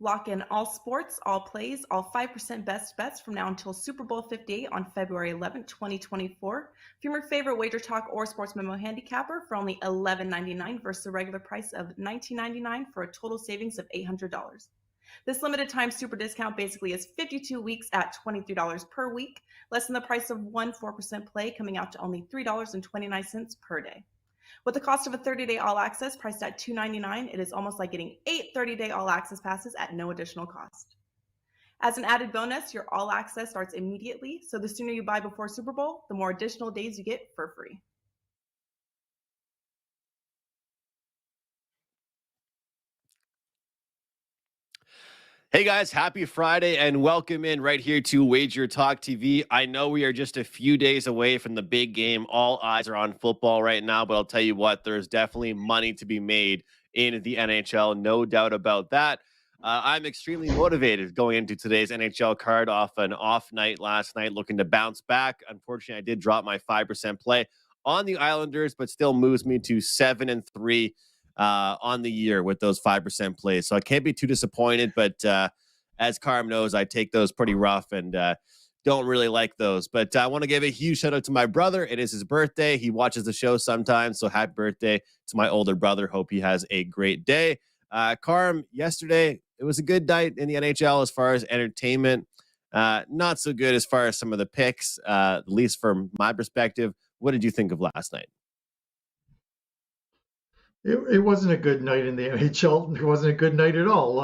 Lock in all sports, all plays, all 5% best bets from now until Super Bowl 58 on February 11th, 2024. From your favorite Wager Talk or Sports Memo handicapper for only $11.99 versus the regular price of $19.99 for a total savings of $800. This limited time super discount basically is 52 weeks at $23 per week, less than the price of one 4% play, coming out to only $3.29 per day. With the cost of a 30-day all-access priced at $2.99, it is almost like getting 8 30-day all-access passes at no additional cost. As an added bonus, your all-access starts immediately, so the sooner you buy before Super Bowl, the more additional days you get for free. Hey guys, happy Friday and welcome in right here to Wager Talk TV. I know we are just a few days away from the big game. All eyes are on football right now, but I'll tell you what, there's definitely money to be made in the NHL. No doubt about that. I'm extremely motivated going into today's NHL card off an off night last night, looking to bounce back. Unfortunately, I did drop my 5% play on the Islanders, but still moves me to 7-3. On the year with those 5% plays. So I can't be too disappointed, but as Carm knows, I take those pretty rough and don't really like those. But I want to give a huge shout out to my brother. It is his birthday. He watches the show sometimes. So happy birthday to my older brother. Hope he has a great day. Carm, yesterday, it was a good night in the NHL as far as entertainment. Not so good as far as some of the picks, at least from my perspective. What did you think of last night? It wasn't a good night in the NHL. It wasn't a good night at all.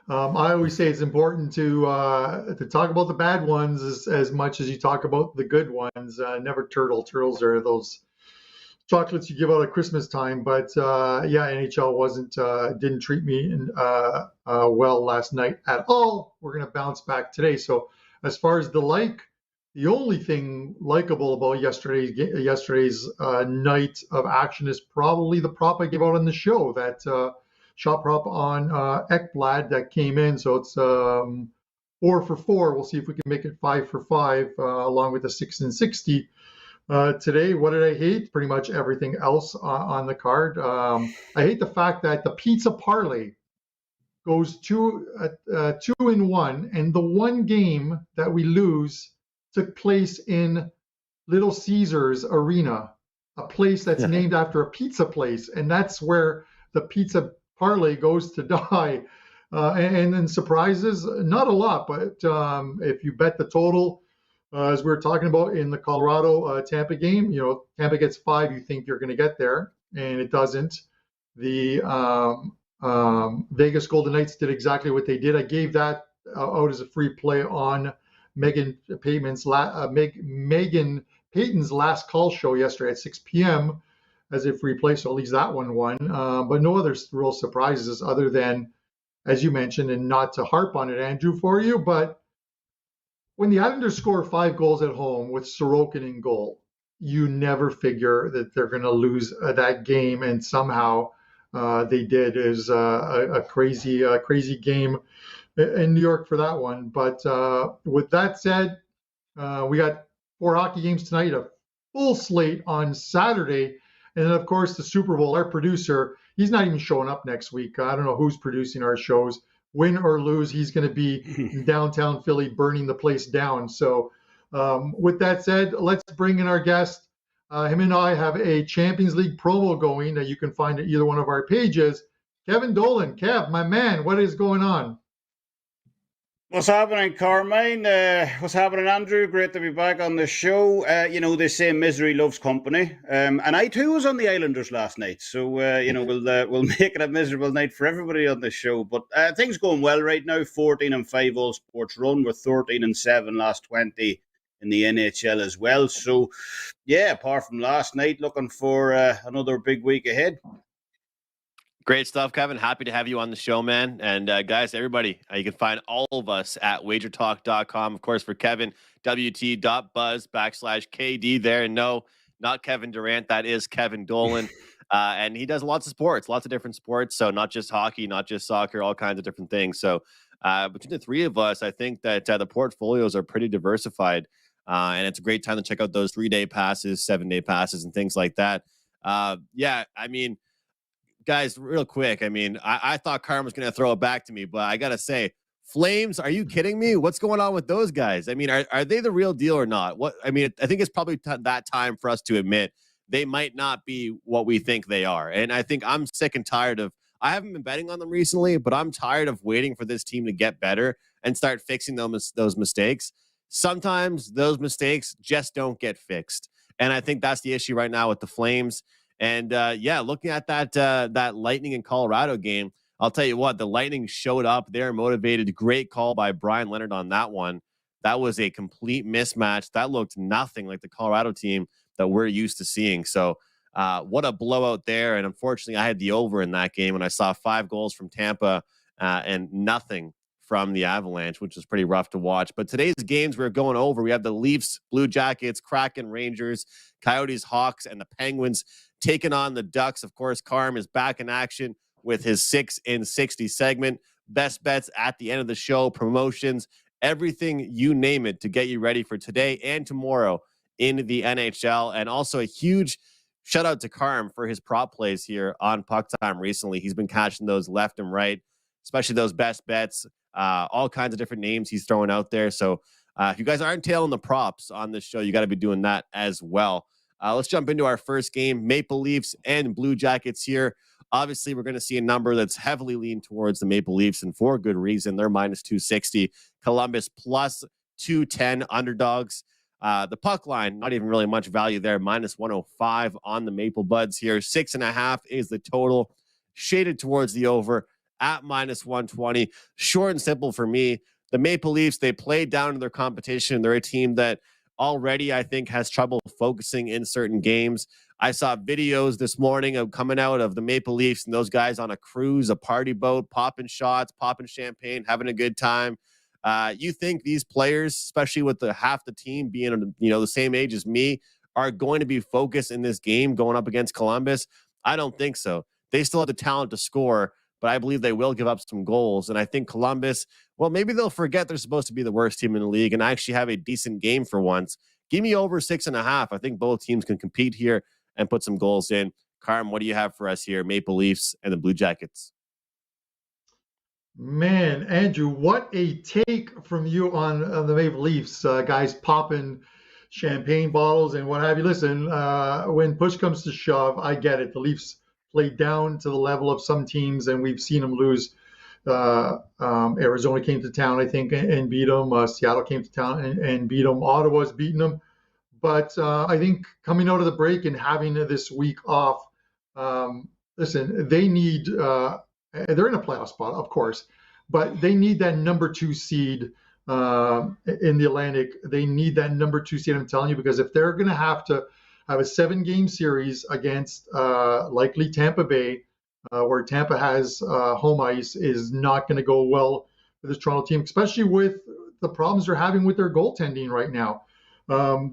I always say it's important to talk about the bad ones as much as you talk about the good ones. Never turtle. Turtles are those chocolates you give out at Christmas time. But yeah, NHL didn't treat me well last night at all. We're gonna bounce back today. So as far as the only thing likable about yesterday's night of action is probably the prop I gave out on the show, that shot prop on Ekblad that came in. So it's 4 for 4. We'll see if we can make it 5 for 5 along with the 6 and 60. Today, what did I hate? Pretty much everything else on the card. I hate the fact that the pizza parlay goes 2-1, and the one game that we lose took place in Little Caesars Arena, a place that's named after a pizza place, and that's where the pizza parlay goes to die. And then surprises, not a lot, but if you bet the total, as we were talking about in the Colorado Tampa game, Tampa gets 5, you think you're going to get there, and it doesn't. The Vegas Golden Knights did exactly what they did. I gave that out as a free play on Megan Payton's last call show yesterday at 6 p.m. as a free play, so at least that one won. But no other real surprises other than, as you mentioned, and not to harp on it, Andrew, for you, but when the Islanders score 5 goals at home with Sorokin in goal, you never figure that they're going to lose that game, and somehow they did. It was a crazy game in New York for that one. But with that said, we got 4 hockey games tonight, a full slate on Saturday, and then of course the Super Bowl. Our producer, he's not even showing up next week. I don't know who's producing our shows. Win or lose, he's going to be in downtown Philly burning the place down. So with that said, let's bring in our guest. Him and I have a Champions League promo going that you can find at either one of our pages. Kevin Dolan. Kev, my man, what is going on? What's happening, Carmine? What's happening, Andrew? Great to be back on the show. They say misery loves company. And I too was on the Islanders last night. So, we'll make it a miserable night for everybody on the show. But things going well right now. 14-5 all sports run. We're 13-7 last 20 in the NHL as well. So, yeah, apart from last night, looking for another big week ahead. Great stuff, Kevin. Happy to have you on the show, man. And guys, everybody, you can find all of us at wagertalk.com. Of course, for Kevin, wt.buzz/KD there. And no, not Kevin Durant. That is Kevin Dolan. And he does lots of sports, lots of different sports. So not just hockey, not just soccer, all kinds of different things. So between the three of us, I think that the portfolios are pretty diversified. And it's a great time to check out those 3-day passes, 7-day passes, and things like that. Guys, real quick. I mean, I thought Carm was going to throw it back to me, but I got to say, Flames, are you kidding me? What's going on with those guys? I mean, are they the real deal or not? I think it's probably that time for us to admit they might not be what we think they are. And I think I'm sick and tired of, I haven't been betting on them recently, but I'm tired of waiting for this team to get better and start fixing those mistakes. Sometimes those mistakes just don't get fixed. And I think that's the issue right now with the Flames. And looking at that Lightning in Colorado game, I'll tell you what, the Lightning showed up. They're motivated. Great call by Brian Leonard on that one. That was a complete mismatch. That looked nothing like the Colorado team that we're used to seeing. So what a blowout there. And unfortunately, I had the over in that game, and I saw 5 goals from Tampa and nothing from the Avalanche, which was pretty rough to watch. But today's games we're going over, we have the Leafs, Blue Jackets, Kraken, Rangers, Coyotes, Hawks, and the Penguins taking on the Ducks. Of course, Carm is back in action with his 6 in 60 segment. Best bets at the end of the show, promotions, everything you name it to get you ready for today and tomorrow in the NHL. And also a huge shout out to Carm for his prop plays here on Puck Time recently. He's been catching those left and right, especially those best bets, all kinds of different names he's throwing out there. So if you guys aren't tailing the props on this show, you got to be doing that as well. Let's jump into our first game, Maple Leafs and Blue Jackets here. Obviously, we're going to see a number that's heavily leaned towards the Maple Leafs, and for good reason. They're minus 260. Columbus plus 210 underdogs. The puck line, not even really much value there, minus 105 on the Maple Buds here. 6.5 is the total, shaded towards the over at minus 120. Short and simple for me. The Maple Leafs, they played down to their competition. They're a team that already, I think, has trouble focusing in certain games. I saw videos this morning of coming out of the Maple Leafs and those guys on a cruise, a party boat, popping shots, popping champagne, having a good time. You think these players, especially with half the team being, the same age as me, are going to be focused in this game going up against Columbus? I don't think so. They still have the talent to score, but I believe they will give up some goals. And I think Columbus, well, maybe they'll forget they're supposed to be the worst team in the league and actually have a decent game for once. Give me over 6.5. I think both teams can compete here and put some goals in. Carm, what do you have for us here? Maple Leafs and the Blue Jackets. Man, Andrew, what a take from you on the Maple Leafs. Guys popping champagne bottles and what have you. Listen, when push comes to shove, I get it. The Leafs play down to the level of some teams, and we've seen them lose. Arizona came to town, I think, and beat them. Seattle came to town and beat them. Ottawa's beaten them. But I think coming out of the break and having this week off, listen, they need they're in a playoff spot, of course, but they need that number 2 seed in the Atlantic. They need that number 2 seed, I'm telling you, because if they're going to have a 7-game series against likely Tampa Bay, where Tampa has home ice, is not going to go well for this Toronto team, especially with the problems they're having with their goaltending right now.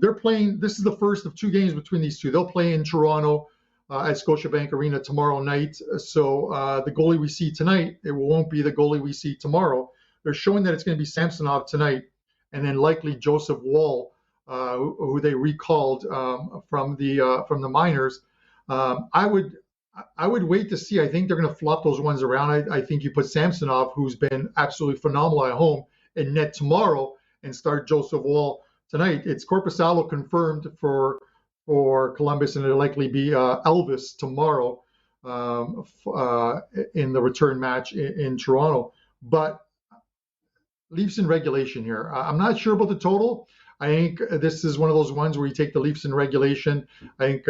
They're playing, this is the first of 2 games between these two. They'll play in Toronto at Scotiabank Arena tomorrow night. So the goalie we see tonight, it won't be the goalie we see tomorrow. They're showing that it's going to be Samsonov tonight, and then likely Joseph Woll, who they recalled from the minors. I would wait to see. I think they're going to flop those ones around. I think you put Samsonov, who's been absolutely phenomenal at home, in net tomorrow, and start Joseph Woll tonight. It's Korpisalo confirmed for Columbus, and it'll likely be Elvis tomorrow in the return match in Toronto. But Leafs in regulation here. I'm not sure about the total. I think this is one of those ones where you take the Leafs in regulation. I think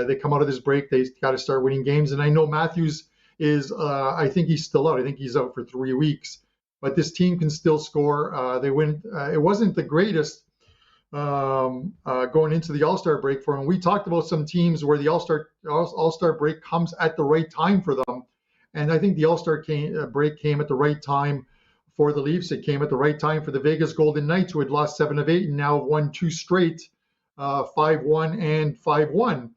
they come out of this break, they got to start winning games. And I know Matthews is, I think he's still out. I think he's out for 3 weeks. But this team can still score. They win. It wasn't the greatest going into the All-Star break for them. We talked about some teams where the All-Star break comes at the right time for them. And I think the All-Star break came at the right time for the Leafs. It came at the right time for the Vegas Golden Knights, who had lost 7 of 8 and now have won 2 straight, 5-1 and 5-1,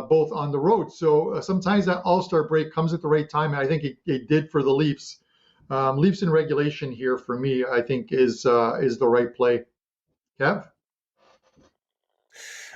both on the road. So sometimes that All-Star break comes at the right time, and I think it did for the Leafs. Leafs in regulation here for me, I think is the right play. Kev?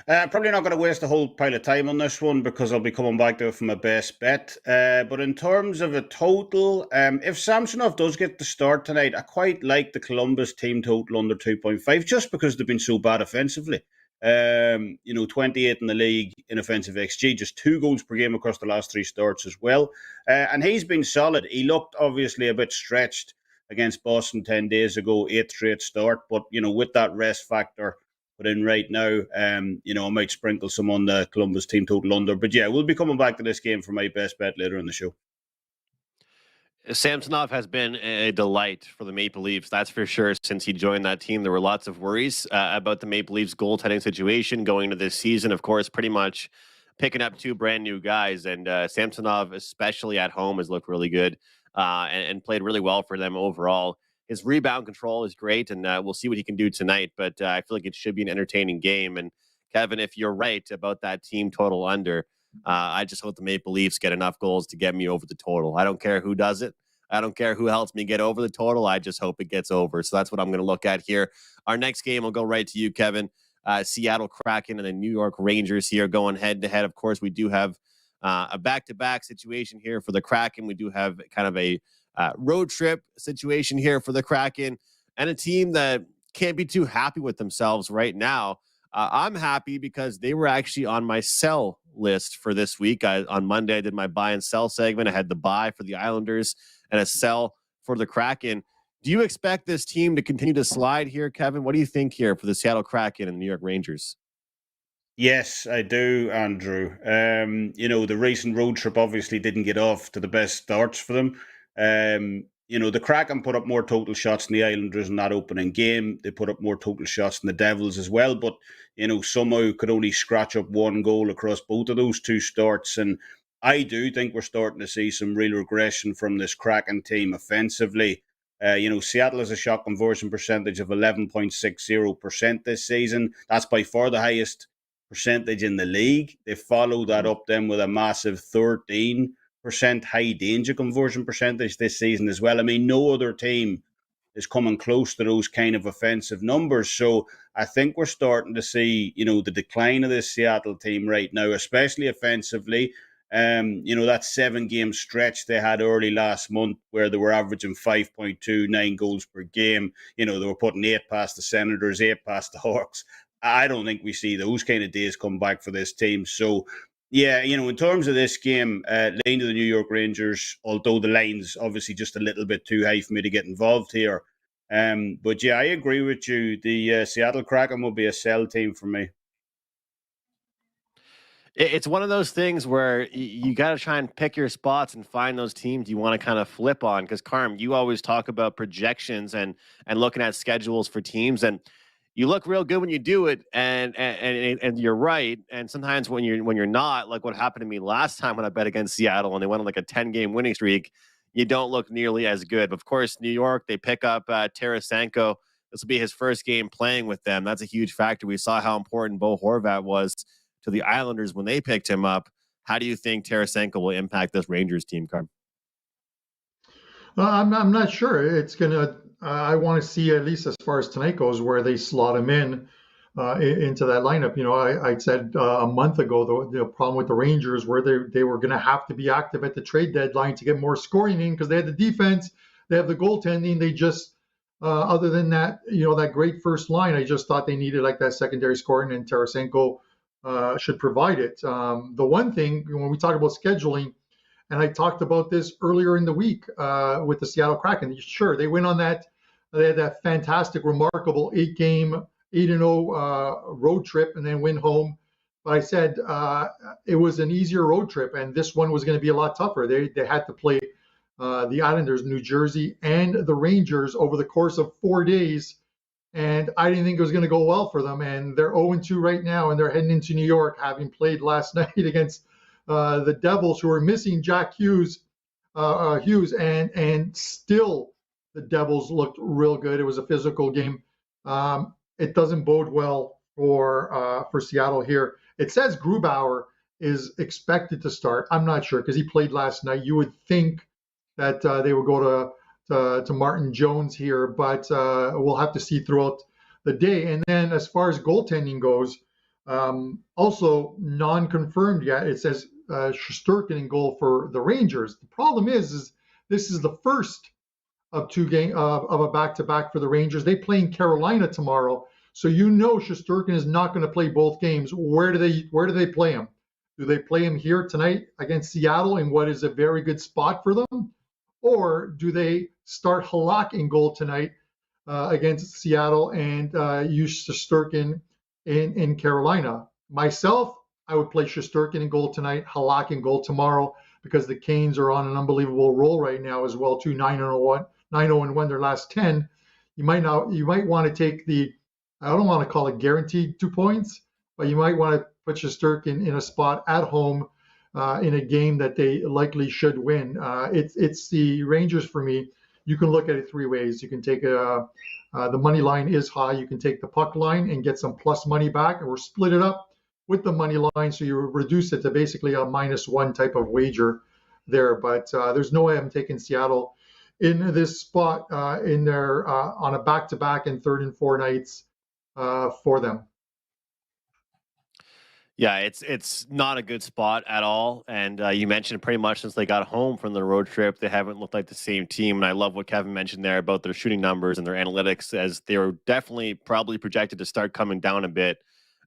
Probably not going to waste a whole pile of time on this one because I'll be coming back to it from my best bet. But in terms of a total, if Samsonov does get the start tonight, I quite like the Columbus team total under 2.5 just because they've been so bad offensively. 28 in the league in offensive XG, just 2 goals per game across the last 3 starts as well. And he's been solid. He looked obviously a bit stretched against Boston 10 days ago, 8th straight start. But, with that rest factor put in right now, I might sprinkle some on the Columbus team total under. But yeah, we'll be coming back to this game for my best bet later in the show. Samsonov has been a delight for the Maple Leafs, that's for sure. Since he joined that team, there were lots of worries about the Maple Leafs goaltending situation going into this season. Of course, pretty much picking up 2 brand new guys, and Samsonov, especially at home, has looked really good and played really well for them overall. His rebound control is great, and we'll see what he can do tonight. But I feel like it should be an entertaining game. And Kevin, if you're right about that team total under, I just hope the Maple Leafs get enough goals to get me over the total. I don't care who does it. I don't care who helps me get over the total. I just hope it gets over. So that's what I'm going to look at here. Our next game will go right to you, Kevin. Seattle Kraken and the New York Rangers here going head-to-head. Of course, we do have a back-to-back situation here for the Kraken. We do have kind of a road trip situation here for the Kraken, and a team that can't be too happy with themselves right now. I'm happy because they were actually on my sell list for this week. On Monday, I did my buy and sell segment. I had the buy for the Islanders and a sell for the Kraken. Do you expect this team to continue to slide here, Kevin? What do you think here for the Seattle Kraken and the New York Rangers? Yes, I do, Andrew. The recent road trip obviously didn't get off to the best starts for them. The Kraken put up more total shots than the Islanders in that opening game. They put up more total shots than the Devils as well, but, somehow could only scratch up 1 goal across both of those 2 starts. And I do think we're starting to see some real regression from this Kraken team offensively. Seattle has a shot conversion percentage of 11.60% this season. That's by far the highest percentage in the league. They follow that up then with a massive 13% high danger conversion percentage this season as well. I mean, no other team is coming close to those kind of offensive numbers. So I think we're starting to see, the decline of this Seattle team right now, especially offensively. That 7-game stretch they had early last month where they were averaging 5.29 goals per game. They were putting 8 past the Senators, 8 past the Hawks. I don't think we see those kind of days come back for this team. So, yeah, in terms of this game, lean to the New York Rangers, although the line's obviously just a little bit too high for me to get involved here. But, yeah, I agree with you. The Seattle Kraken will be a sell team for me. It's one of those things where you got to try and pick your spots and find those teams you want to kind of flip on. Because, Carm, you always talk about projections and looking at schedules for teams, and you look real good when you do it, and you're right. And sometimes when you're not, like what happened to me last time when I bet against Seattle and they went on like a 10-game winning streak, you don't look nearly as good. But of course, New York, they pick up Tarasenko. This will be his first game playing with them. That's a huge factor. We saw how important Bo Horvat was to the Islanders when they picked him up. How do you think Tarasenko will impact this Rangers team, Carm? I'm not sure. It's going to I want to see, at least as far as tonight goes, where they slot him into that lineup. I said a month ago the problem with the Rangers where they were going to have to be active at the trade deadline to get more scoring in because they had the defense, they have the goaltending. They just other than that, that great first line, I just thought they needed like that secondary scoring, and Tarasenko should provide it. The one thing when we talk about scheduling, and I talked about this earlier in the week with the Seattle Kraken. Sure, they went on that. They had that fantastic, remarkable 8-game, 8-0 road trip, and then went home. But I said it was an easier road trip, and this one was going to be a lot tougher. They had to play the Islanders, New Jersey, and the Rangers over the course of 4 days, and I didn't think it was going to go well for them. And they're 0-2 right now, and they're heading into New York, having played last night against the Devils, who are missing Jack Hughes, and still the Devils looked real good. It was a physical game. It doesn't bode well for Seattle here. It says Grubauer is expected to start. I'm not sure because he played last night. You would think that they would go to Martin Jones here, but we'll have to see throughout the day. And then as far as goaltending goes, Also, non-confirmed yet, it says Shesterkin in goal for the Rangers. The problem is this is the first of of a back-to-back for the Rangers. They play in Carolina tomorrow, so Shesterkin is not going to play both games. Where do they play him? Do they play him here tonight against Seattle in what is a very good spot for them, or do they start Halak in goal tonight against Seattle and use Shesterkin in Carolina? Myself, I would play Shesterkin in goal tonight, Halak in goal tomorrow, because the Canes are on an unbelievable roll right now as well, too. 9-0-1 their last 10. You might want to take I don't want to call it guaranteed 2 points, but you might want to put Shesterkin in a spot at home in a game that they likely should win. It's the Rangers for me. You can look at it three ways. You can take the money line is high. You can take the puck line and get some plus money back, or split it up with the money line, so you reduce it to basically a -1 type of wager there. But there's no way I'm taking Seattle in this spot in their on a back-to-back and 3rd and 4 nights for them. Yeah, it's not a good spot at all. And you mentioned pretty much since they got home from the road trip, they haven't looked like the same team. And I love what Kevin mentioned there about their shooting numbers and their analytics, as they were definitely probably projected to start coming down a bit.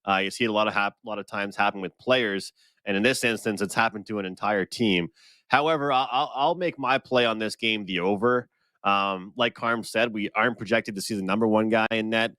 You see it a lot of times happen with players, and in this instance, it's happened to an entire team. However, I'll make my play on this game the over. Like Carm said, we aren't projected to see the number one guy in net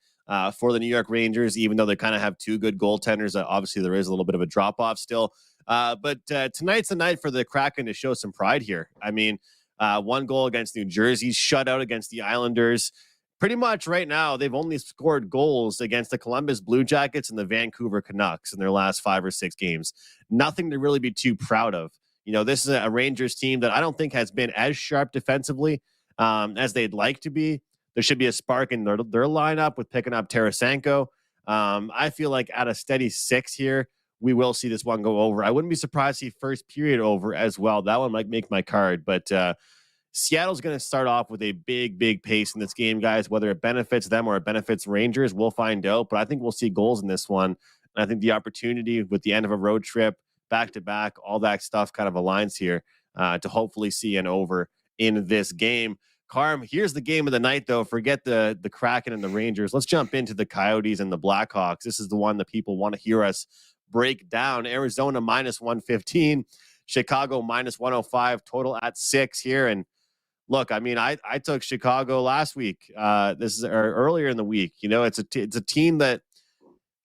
for the New York Rangers, even though they kind of have two good goaltenders. Obviously, there is a little bit of a drop-off still. But tonight's the night for the Kraken to show some pride here. I mean, 1 goal against New Jersey, shutout against the Islanders. Pretty much right now, they've only scored goals against the Columbus Blue Jackets and the Vancouver Canucks in their last 5 or 6 games. Nothing to really be too proud of. This is a Rangers team that I don't think has been as sharp defensively as they'd like to be. There should be a spark in their lineup with picking up Tarasenko. I feel like at a steady 6 here, we will see this one go over. I wouldn't be surprised to see first period over as well. That one might make my card, but Seattle's going to start off with a big pace in this game, guys. Whether it benefits them or it benefits Rangers, we'll find out. But I think we'll see goals in this one. And I think the opportunity with the end of a road trip, back-to-back, all that stuff kind of aligns here to hopefully see an over in this game. Carm, here's the game of the night, though. Forget the Kraken and the Rangers. Let's jump into the Coyotes and the Blackhawks. This is the one that people want to hear us break down. Arizona -115, Chicago -105, total at 6 here. And look, I mean, I took Chicago last week. This is earlier in the week. It's a team that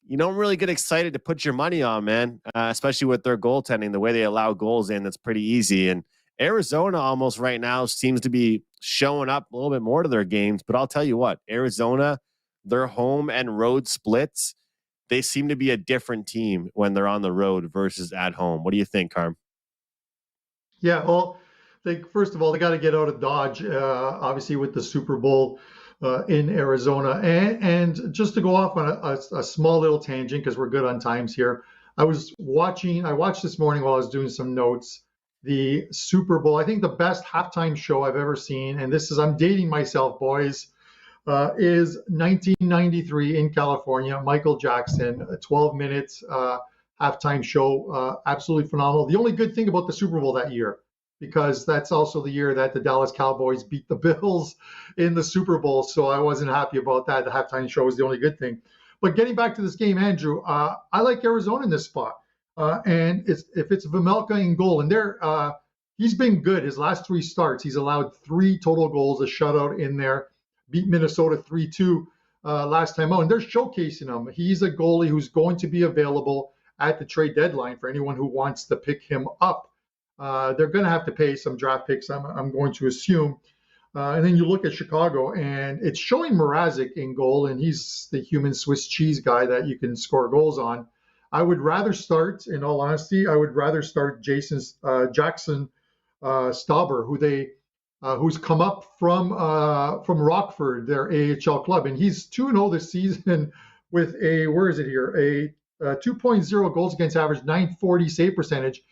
you don't really get excited to put your money on, man. Especially with their goaltending, the way they allow goals in, that's pretty easy. And Arizona almost right now seems to be showing up a little bit more to their games. But I'll tell you what, Arizona, their home and road splits, they seem to be a different team when they're on the road versus at home. What do you think, Carm? Yeah, well, first of all, they got to get out of Dodge, obviously, with the Super Bowl in Arizona. And just to go off on a small little tangent, because we're good on times here, I watched this morning while I was doing some notes, the Super Bowl. I think the best halftime show I've ever seen, and I'm dating myself, boys, is 1993 in California, Michael Jackson, a 12 minutes halftime show, absolutely phenomenal. The only good thing about the Super Bowl that year, because that's also the year that the Dallas Cowboys beat the Bills in the Super Bowl, so I wasn't happy about that. The halftime show was the only good thing. But getting back to this game, Andrew, I like Arizona in this spot. And if it's Vejmelka in goal, and he's been good. His last 3 starts, he's allowed 3 total goals, a shutout in there, beat Minnesota 3-2 last time out. And they're showcasing him. He's a goalie who's going to be available at the trade deadline for anyone who wants to pick him up. They're going to have to pay some draft picks, I'm going to assume. And then you look at Chicago, and it's showing Mrazek in goal, and he's the human Swiss cheese guy that you can score goals on. I would rather start, in all honesty, Jackson Stauber, who's come up from Rockford, their AHL club, and he's 2-0 this season with a 2.0 goals against average, .940 save percentage,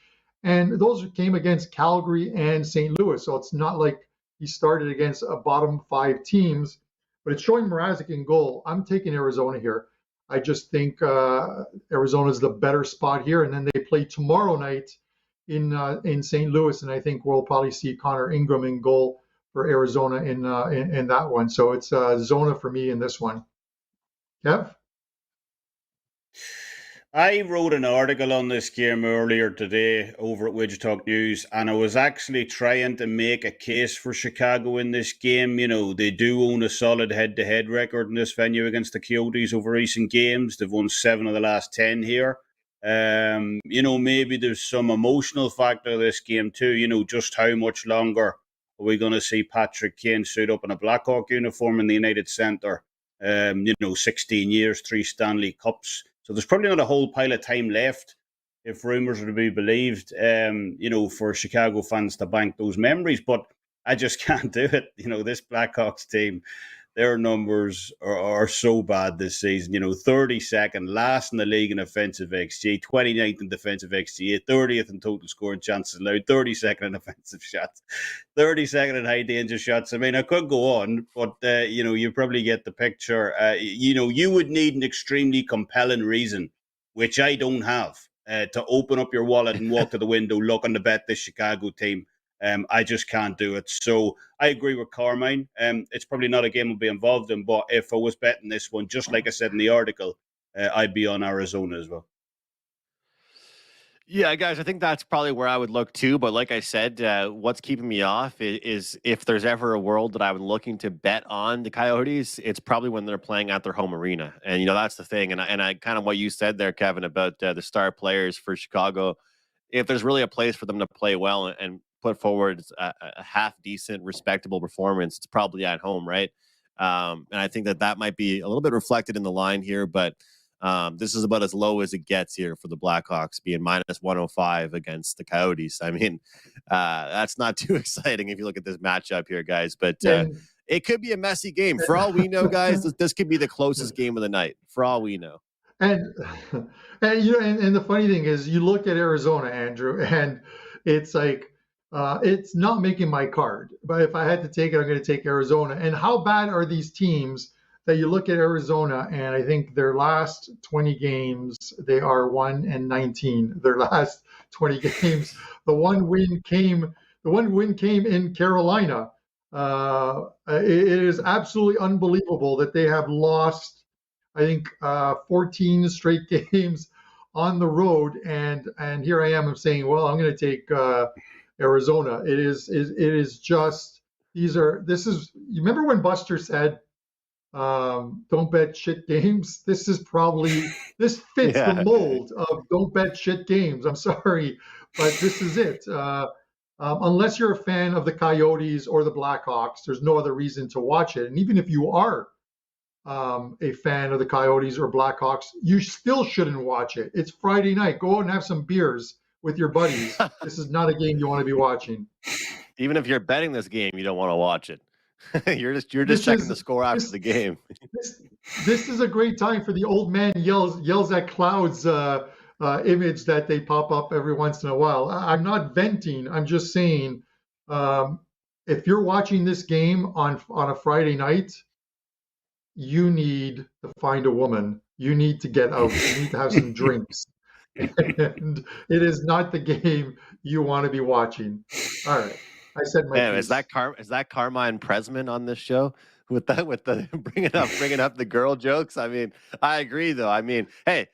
and those came against Calgary and St. Louis. So it's not like he started against a bottom 5 teams, but it's showing Mrazek in goal. I'm taking Arizona here. I just think Arizona's the better spot here. And then they play tomorrow night in St. Louis, and I think we'll probably see Connor Ingram in goal for Arizona in that one. So it's Zona for me in this one. Kev? I wrote an article on this game earlier today over at Widget Talk News, and I was actually trying to make a case for Chicago in this game. You know, they do own a solid head-to-head record in this venue against the Coyotes over recent games. They've won 7 of the last 10 here. You know, maybe there's some emotional factor of this game too. You know, just how much longer are we going to see Patrick Kane suit up in a Blackhawk uniform in the United Center? 16 years, 3 Stanley Cups. So there's probably not a whole pile of time left, if rumors are to be believed, for Chicago fans to bank those memories. But I just can't do it. You know, this Blackhawks team, their numbers are so bad this season. 32nd, last in the league in offensive XG, 29th in defensive XG, 30th in total scoring chances allowed, 32nd in offensive shots, 32nd in high danger shots. I mean, I could go on, but, you probably get the picture. You would need an extremely compelling reason, which I don't have, to open up your wallet and walk to the window looking to bet this Chicago team. I just can't do it. So I agree with Carmine. It's probably not a game I'll be involved in, but if I was betting this one, just like I said in the article, I'd be on Arizona as well. Yeah, guys, I think that's probably where I would look too. But like I said, what's keeping me off is if there's ever a world that I would looking to bet on the Coyotes, it's probably when they're playing at their home arena. And, that's the thing. And I kind of what you said there, Kevin, about the star players for Chicago. If there's really a place for them to play well and put forward a half decent, respectable performance, it's probably at home, right? And I think that might be a little bit reflected in the line here, but this is about as low as it gets here for the Blackhawks, being minus 105 against the Coyotes. I mean, that's not too exciting if you look at this matchup here, guys, but it could be a messy game. For all we know, guys, this could be the closest game of the night, for all we know. And the funny thing is, you look at Arizona, Andrew, and it's like, it's not making my card. But if I had to take it, I'm going to take Arizona. And how bad are these teams that you look at Arizona, and I think their last 20 games, they are 1-19. Their last 20 games, the one win came in Carolina. It is absolutely unbelievable that they have lost, I think, 14 straight games on the road, and here I am saying, well, I'm going to take Arizona. It is just you remember when Buster said, don't bet shit games? This fits the mold of don't bet shit games. I'm sorry, but this is it. Unless you're a fan of the Coyotes or the Blackhawks, there's no other reason to watch it. And even if you are a fan of the Coyotes or Blackhawks, you still shouldn't watch it. It's Friday night. Go out and have some beers with your buddies. This is not a game you want to be watching. Even if you're betting this game, you don't want to watch it. You're just checking the score after the game. This is a great time for the old man yells at clouds image that they pop up every once in a while. I'm not venting. I'm just saying, if you're watching this game on a Friday night, you need to find a woman. You need to get out. You need to have some drinks. And it is not the game you want to be watching. All right. I said my piece. Is that Carmine Presman on this show with the bringing up the girl jokes? I mean, I agree though. I mean, hey,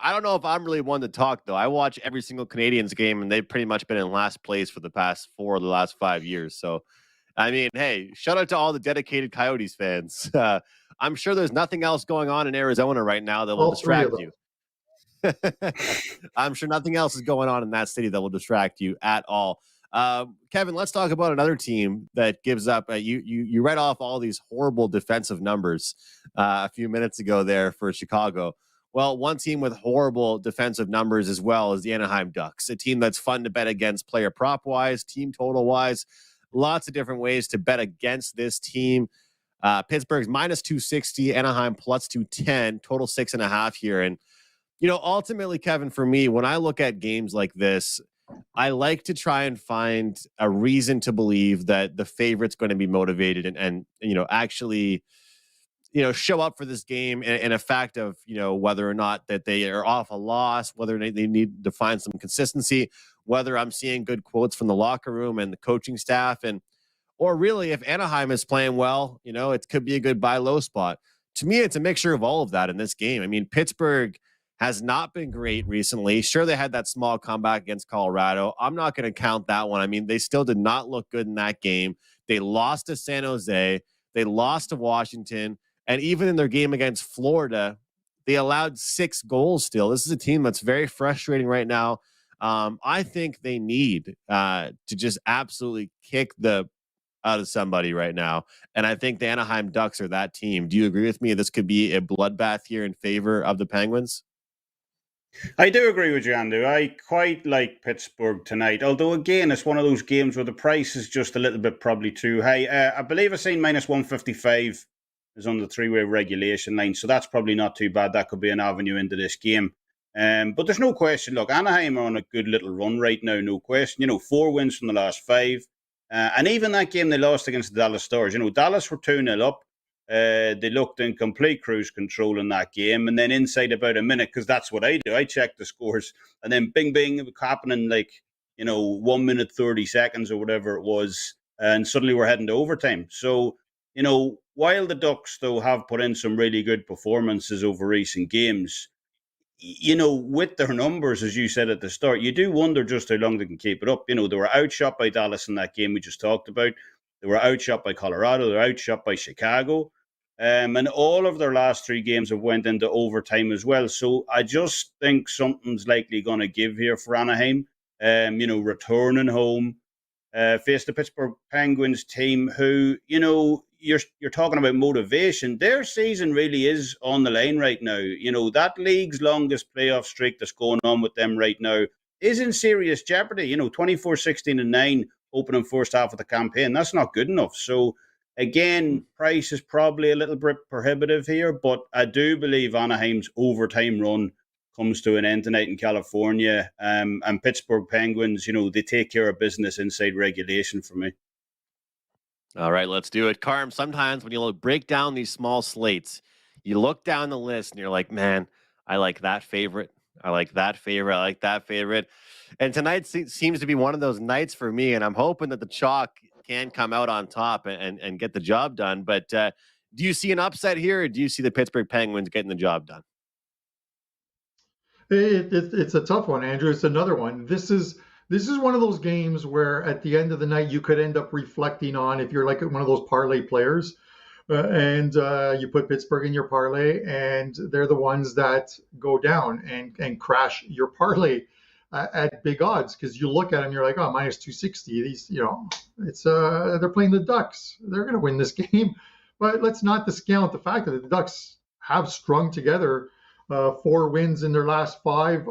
I don't know if I'm really one to talk though. I watch every single Canadians game, and they've pretty much been in last place for the past 4 of the last 5 years. So, I mean, hey, shout out to all the dedicated Coyotes fans. I'm sure there's nothing else going on in Arizona right now that will distract you. I'm sure nothing else is going on in that city that will distract you at all. Kevin, let's talk about another team that gives up. You read off all these horrible defensive numbers a few minutes ago there for Chicago. Well, one team with horrible defensive numbers as well is the Anaheim Ducks, a team that's fun to bet against player prop wise, team total wise. Lots of different ways to bet against this team. Pittsburgh's minus 260, Anaheim plus 210, total 6.5 here. And, ultimately, Kevin, for me, when I look at games like this, I like to try and find a reason to believe that the favorite's going to be motivated and actually show up for this game in a fact of, whether or not that they are off a loss, whether they need to find some consistency, whether I'm seeing good quotes from the locker room and the coaching staff, or really if Anaheim is playing well, it could be a good buy low spot. To me, it's a mixture of all of that in this game. I mean, Pittsburgh has not been great recently. Sure, they had that small comeback against Colorado. I'm not going to count that one. I mean, they still did not look good in that game. They lost to San Jose. They lost to Washington. And even in their game against Florida, they allowed 6 goals still. This is a team that's very frustrating right now. I think they need to just absolutely kick the out of somebody right now. And I think the Anaheim Ducks are that team. Do you agree with me? This could be a bloodbath here in favor of the Penguins. I do agree with you, Andrew. I quite like Pittsburgh tonight. Although, again, it's one of those games where the price is just a little bit probably too high. I believe I've seen minus 155 is on the 3-way regulation line. So that's probably not too bad. That could be an avenue into this game. But there's no question. Look, Anaheim are on a good little run right now, no question. 4 wins from the last 5. And even that game they lost against the Dallas Stars, Dallas were 2-0 up. They looked in complete cruise control in that game. And then inside about a minute, because that's what I do, I check the scores. And then bing, bing, it was happening 1 minute, 30 seconds or whatever it was. And suddenly we're heading to overtime. So, while the Ducks, though, have put in some really good performances over recent games, with their numbers, as you said at the start, you do wonder just how long they can keep it up. They were outshot by Dallas in that game we just talked about. They were outshot by Colorado. They were outshot by Chicago. And all of their last 3 games have went into overtime as well. So I just think something's likely going to give here for Anaheim. Returning home, face the Pittsburgh Penguins team who, you're talking about motivation. Their season really is on the line right now. That league's longest playoff streak that's going on with them right now is in serious jeopardy. 24-16-9 opening first half of the campaign. That's not good enough. So, again, price is probably a little bit prohibitive here, but I do believe Anaheim's overtime run comes to an end tonight in California. And Pittsburgh Penguins, they take care of business inside regulation for me. All right, let's do it. Carm, sometimes when you break down these small slates, you look down the list and you're like, man, I like that favorite. I like that favorite. I like that favorite. And tonight seems to be one of those nights for me, and I'm hoping that the chalk can come out on top and get the job done. But do you see an upset here, or do you see the Pittsburgh Penguins getting the job done? It's a tough one, Andrew. It's another one. This is one of those games where at the end of the night, you could end up reflecting on, if you're like one of those parlay players, and you put Pittsburgh in your parlay, and they're the ones that go down and crash your parlay at big odds, because you look at them, you're like, oh, minus 260. These, it's they're playing the Ducks. They're going to win this game. But let's not discount the fact that the Ducks have strung together 4 wins in their last 5,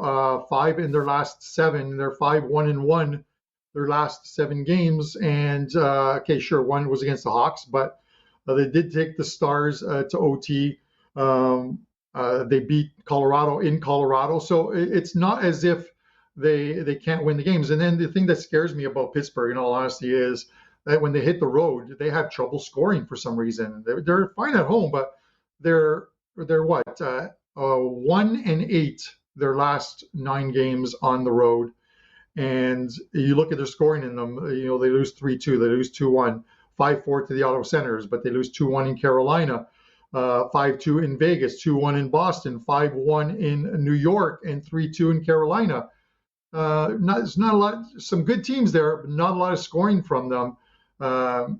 5 in their last 7. They're 5-1-1 their last 7 games. And okay, sure, one was against the Hawks, but they did take the Stars to OT. They beat Colorado in Colorado, so it's not as if they can't win the games. And then the thing that scares me about Pittsburgh, in all honesty, is that when they hit the road, they have trouble scoring for some reason. They're fine at home, but they're what? 1-8 their last 9 games on the road. And you look at their scoring in them, they lose 3-2, they lose 2-1, 5-4 to the Ottawa Senators, but they lose 2-1 in Carolina, 5-2 in Vegas, 2-1 in Boston, 5-1 in New York, and 3-2 in Carolina. There's not a lot, some good teams there, but not a lot of scoring from them.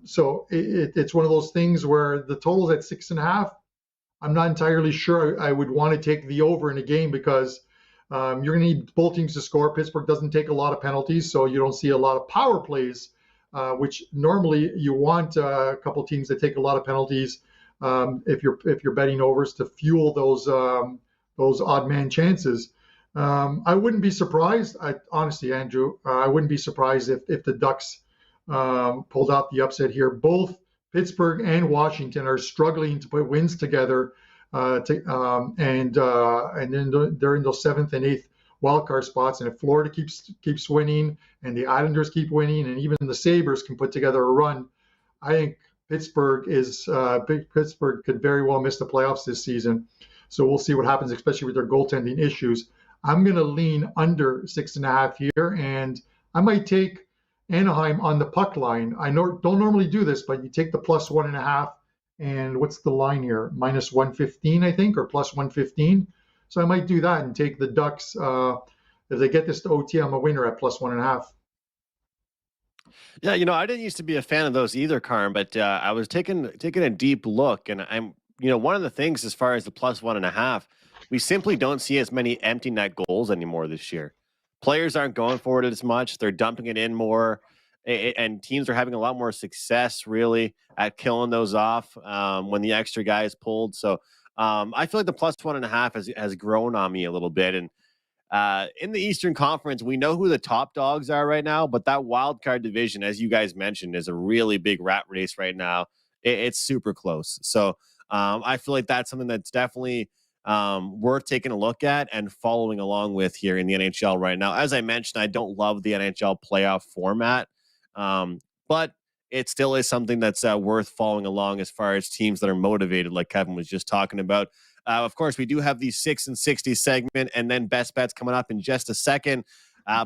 So it's one of those things where the total's at 6.5. I'm not entirely sure I would want to take the over in a game, because you're going to need both teams to score. Pittsburgh doesn't take a lot of penalties, so you don't see a lot of power plays, which normally you want a couple teams that take a lot of penalties if you're betting overs to fuel those odd man chances. I wouldn't be surprised. Honestly, Andrew, I wouldn't be surprised if the Ducks pulled out the upset here. Both Pittsburgh and Washington are struggling to put wins together, and then they're in those 7th and 8th wildcard spots. And if Florida keeps winning, and the Islanders keep winning, and even the Sabres can put together a run, I think Pittsburgh could very well miss the playoffs this season. So we'll see what happens, especially with their goaltending issues. I'm going to lean under 6.5 here, and I might take Anaheim on the puck line. I don't normally do this, but you take the plus 1.5, and what's the line here? Minus 115, I think, or plus 115. So I might do that and take the Ducks. If they get this to OT, I'm a winner at plus 1.5. Yeah, I didn't used to be a fan of those either, Carm, but I was taking a deep look, and I'm, one of the things as far as the plus 1.5, we simply don't see as many empty net goals anymore this year. Players aren't going for it as much; they're dumping it in more, and teams are having a lot more success really at killing those off when the extra guy is pulled. So I feel like the plus 1.5 has grown on me a little bit, and in the Eastern Conference, we know who the top dogs are right now, but that wild card division, as you guys mentioned, is a really big rat race right now. It's super close. So I feel like that's something that's definitely worth taking a look at and following along with here in the NHL right now. As I mentioned, I don't love the NHL playoff format, but it still is something that's worth following along as far as teams that are motivated, like Kevin was just talking about. Of course, we do have the 6 and 60 segment and then best bets coming up in just a second.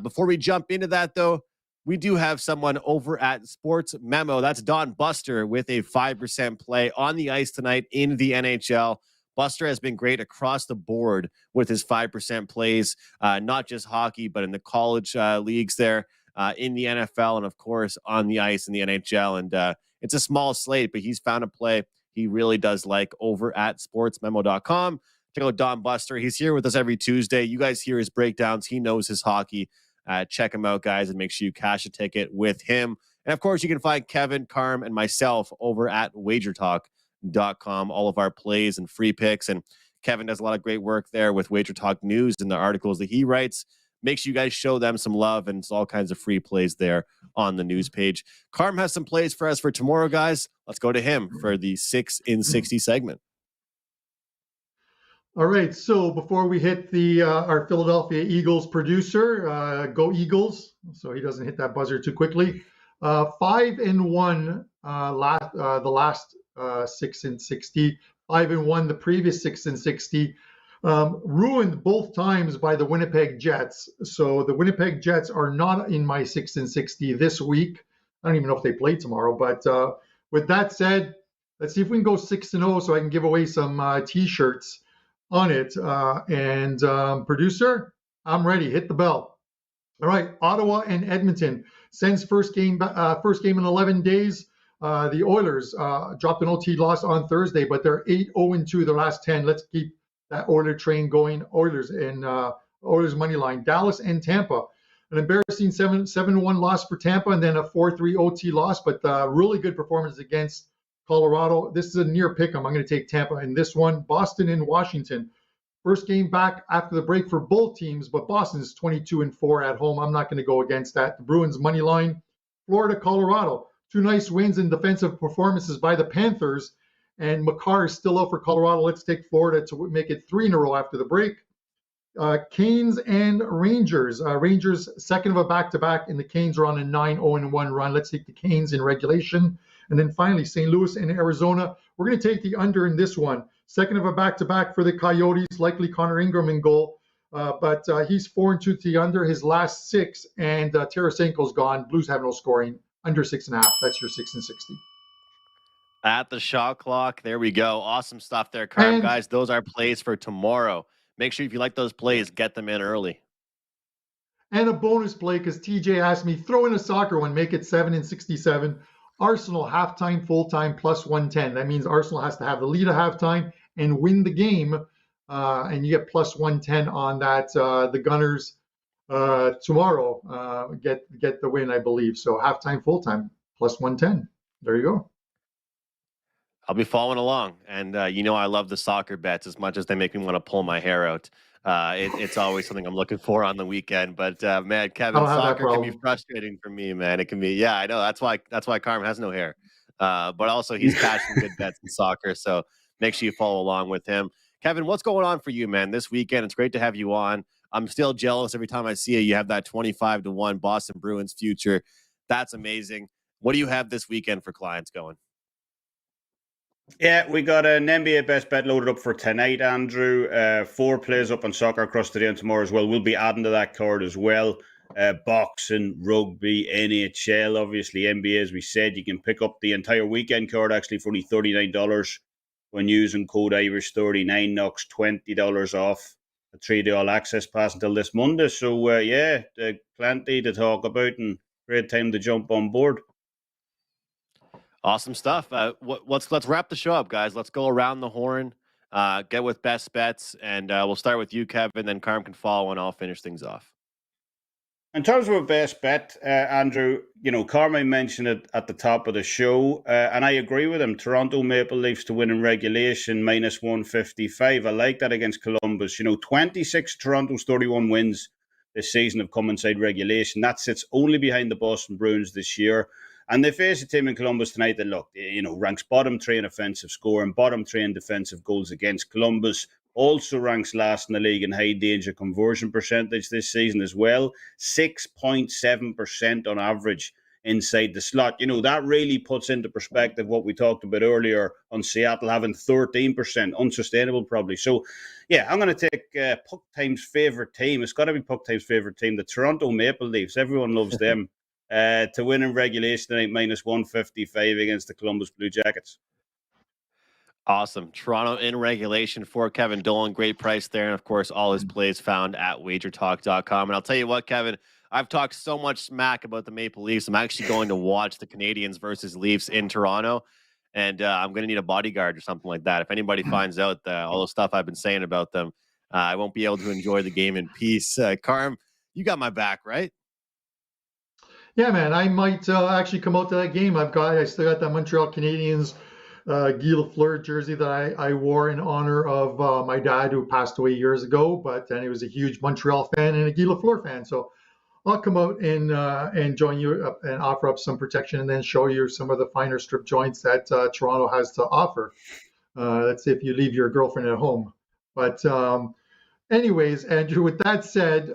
Before we jump into that, though, we do have someone over at Sports Memo. That's Don Buster with a 5% play on the ice tonight in the NHL. Buster has been great across the board with his 5% plays, not just hockey, but in the college leagues there, in the NFL, and of course on the ice in the NHL. And it's a small slate, but he's found a play he really does like over at sportsmemo.com. Check out Don Buster. He's here with us every Tuesday. You guys hear his breakdowns. He knows his hockey. Check him out, guys, and make sure you cash a ticket with him. And of course, you can find Kevin, Carm, and myself over at wagertalk.com. All of our plays and free picks. And Kevin does a lot of great work there with Wager Talk News and the articles that he writes. Make sure you guys show them some love, and it's all kinds of free plays there on the news page. Carm has some plays for us for tomorrow, guys. Let's go to him for the 6 in 60 segment. All right. So before we hit the our Philadelphia Eagles producer, go Eagles, so he doesn't hit that buzzer too quickly. 5-1 the last 6 in 60. 5-1 the previous 6 in 60. Ruined both times by the Winnipeg Jets. So the Winnipeg Jets are not in my 6 in 60 this week. I don't even know if they play tomorrow. But with that said, let's see if we can go 6-0 so I can give away some T-shirts on it. Producer, I'm ready. Hit the bell. All right, Ottawa and Edmonton. Sens first game in 11 days. The Oilers dropped an OT loss on Thursday, but they're 8-0-2 their last 10. Let's keep that Oiler train going. Oilers and Oilers money line. Dallas and Tampa. An embarrassing 7-1 loss for Tampa, and then a 4-3 OT loss, but really good performance against Colorado. This is a near pick 'em. I'm going to take Tampa in this one. Boston and Washington. First game back after the break for both teams, but Boston's 22-4 at home. I'm not going to go against that. The Bruins money line. Florida, Colorado. 2 nice wins in defensive performances by the Panthers. And Makar is still out for Colorado. Let's take Florida to make it 3 in a row after the break. Canes and Rangers. Rangers second of a back-to-back, and the Canes are on a 9-0-1 run. Let's take the Canes in regulation. And then finally, St. Louis and Arizona. We're going to take the under in this one. Second of a back-to-back for the Coyotes, likely Connor Ingram in goal. But he's 4-2 to the under his last 6, and Tarasenko's gone. Blues have no scoring. Under 6.5. That's your 6 in 60. At the shot clock. There we go. Awesome stuff there, Carm. Guys, those are plays for tomorrow. Make sure if you like those plays, get them in early. And a bonus play, because TJ asked me, throw in a soccer one, make it 7 in 67. Arsenal halftime, full-time, plus 110. That means Arsenal has to have the lead at halftime and win the game. And you get plus 110 on that. The Gunners tomorrow get the win, I believe. So halftime, full-time, plus 110. There you go. I'll be following along. And I love the soccer bets as much as they make me want to pull my hair out. It's always something I'm looking for on the weekend. But man, Kevin, soccer can be frustrating for me, man. It can be, yeah, I know. That's why Carm has no hair. But also he's catching good bets in soccer. So make sure you follow along with him. Kevin, what's going on for you, man, this weekend? It's great to have you on. I'm still jealous every time I see you. You have that 25-1 Boston Bruins future. That's amazing. What do you have this weekend for clients going? Yeah, we got an NBA best bet loaded up for tonight, Andrew. 4 plays up on soccer across today and tomorrow as well. We'll be adding to that card as well. Boxing, rugby, NHL, obviously NBA, as we said. You can pick up the entire weekend card actually for only $39 when using code Irish39. Knocks $20 off a 3-day all access pass until this Monday. So, plenty to talk about and great time to jump on board. Awesome stuff. Let's wrap the show up, guys. Let's go around the horn, get with best bets, and we'll start with you, Kevin. Then Carm can follow, and I'll finish things off. In terms of a best bet, Andrew, Carmine mentioned it at the top of the show, and I agree with him. Toronto Maple Leafs to win in regulation, minus 155. I like that against Columbus. 26 Toronto's 31 wins this season have come inside regulation. That sits only behind the Boston Bruins this year. And they face a team in Columbus tonight that, ranks bottom 3 in offensive scoring, bottom 3 in defensive goals against. Columbus also ranks last in the league in high danger conversion percentage this season as well. 6.7% on average inside the slot. That really puts into perspective what we talked about earlier on Seattle having 13%, unsustainable probably. So, yeah, I'm going to take Puck Time's favourite team. It's got to be Puck Time's favourite team, the Toronto Maple Leafs. Everyone loves them. To win in regulation tonight, minus 155 against the Columbus Blue Jackets. Awesome. Toronto in regulation for Kevin Dolan. Great price there. And, of course, all his plays found at wagertalk.com. And I'll tell you what, Kevin, I've talked so much smack about the Maple Leafs. I'm actually going to watch the Canadiens versus Leafs in Toronto. And I'm going to need a bodyguard or something like that. If anybody finds out all the stuff I've been saying about them, I won't be able to enjoy the game in peace. Carm, you got my back, right? Yeah, man, I might actually come out to that game. I still got that Montreal Canadiens Guy Lafleur jersey that I wore in honor of my dad who passed away years ago. But then he was a huge Montreal fan and a Guy Lafleur fan. So I'll come out and join you and offer up some protection and then show you some of the finer strip joints that Toronto has to offer. Let's say if you leave your girlfriend at home. But anyways, Andrew, with that said,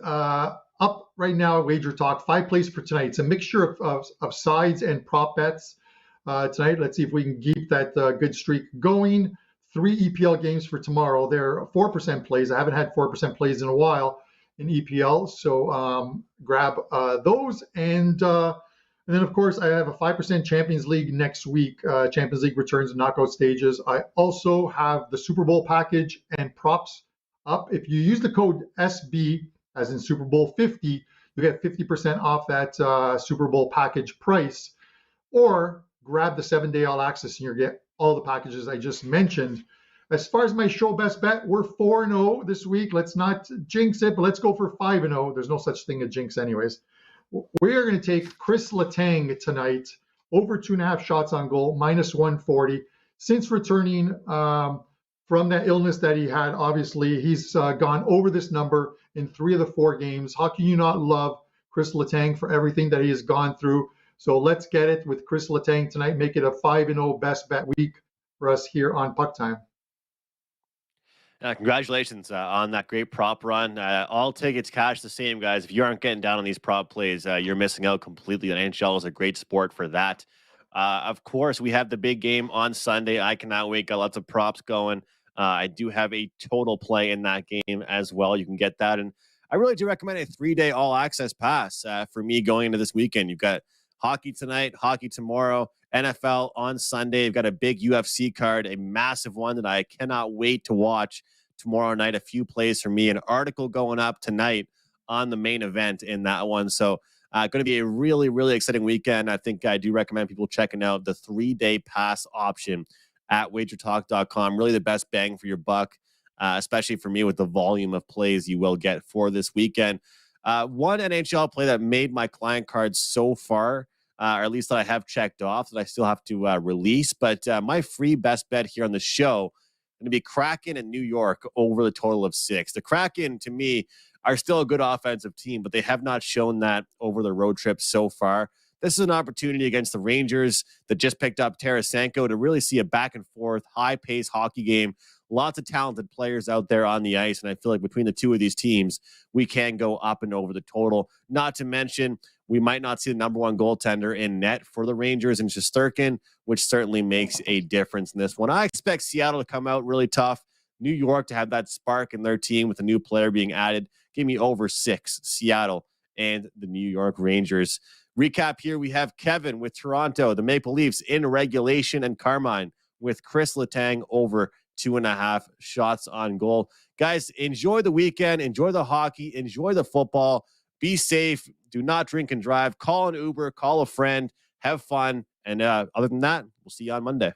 up right now at Wager Talk, 5 plays for tonight. It's a mixture of sides and prop bets tonight. Let's see if we can keep that good streak going. 3 EPL games for tomorrow. They're 4% plays. I haven't had 4% plays in a while in EPL, so grab those. And then, of course, I have a 5% Champions League next week. Champions League returns to knockout stages. I also have the Super Bowl package and props up. If you use the code SB, as in Super Bowl 50, you get 50% off that Super Bowl package price, or grab the 7-day all access and you get all the packages I just mentioned. As far as my show best bet, we're 4-0 this week. Let's not jinx it, but let's go for 5-0. There's no such thing as jinx anyways. We are going to take Chris Letang tonight, over 2.5 shots on goal, minus 140. Since returning from that illness that he had, obviously, he's gone over this number in 3 of the 4 games. How can you not love Chris Letang for everything that he has gone through? So let's get it with Chris Letang tonight. Make it a 5-0 best bet week for us here on Puck Time. Congratulations on that great prop run. All tickets cash the same, guys. If you aren't getting down on these prop plays, you're missing out completely. The NHL is a great sport for that. Of course, we have the big game on Sunday. I cannot wait. Got lots of props going. I do have a total play in that game as well. You can get that. And I really do recommend a 3-day all-access pass for me going into this weekend. You've got hockey tonight, hockey tomorrow, NFL on Sunday. You've got a big UFC card, a massive one that I cannot wait to watch tomorrow night. A few plays for me, an article going up tonight on the main event in that one. So going to be a really, really exciting weekend. I think I do recommend people checking out the 3-day pass option at wagertalk.com. Really the best bang for your buck, especially for me with the volume of plays you will get for this weekend. One NHL play that made my client cards so far, or at least that I have checked off, that I still have to release. But my free best bet here on the show going to be Kraken and New York over the total of 6. The Kraken, to me, are still a good offensive team, but they have not shown that over the road trip so far. This is an opportunity against the Rangers that just picked up Tarasenko to really see a back-and-forth, high-paced hockey game. Lots of talented players out there on the ice, and I feel like between the two of these teams, we can go up and over the total. Not to mention, we might not see the number one goaltender in net for the Rangers in Shesterkin, which certainly makes a difference in this one. I expect Seattle to come out really tough. New York to have that spark in their team with a new player being added. Give me over 6, Seattle and the New York Rangers. Recap here, we have Kevin with Toronto, the Maple Leafs in regulation, and Carmine with Chris Letang over 2.5 shots on goal. Guys, enjoy the weekend. Enjoy the hockey. Enjoy the football. Be safe. Do not drink and drive. Call an Uber. Call a friend. Have fun. And other than that, we'll see you on Monday.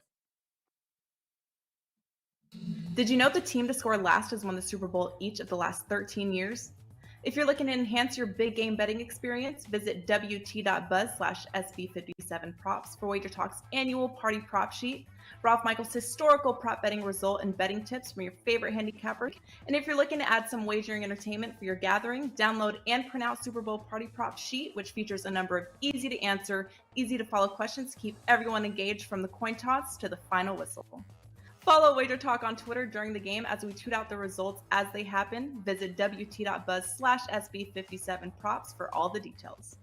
Did you know the team to score last has won the Super Bowl each of the last 13 years? If you're looking to enhance your big game betting experience, visit wt.buzz/SB57props for Wager Talk's annual party prop sheet, Ralph Michaels' historical prop betting result and betting tips from your favorite handicapper. And if you're looking to add some wagering entertainment for your gathering, download and print out Super Bowl party prop sheet, which features a number of easy to answer, easy to follow questions to keep everyone engaged from the coin toss to the final whistle. Follow Wager Talk on Twitter during the game as we tweet out the results as they happen. Visit wt.buzz/SB57props for all the details.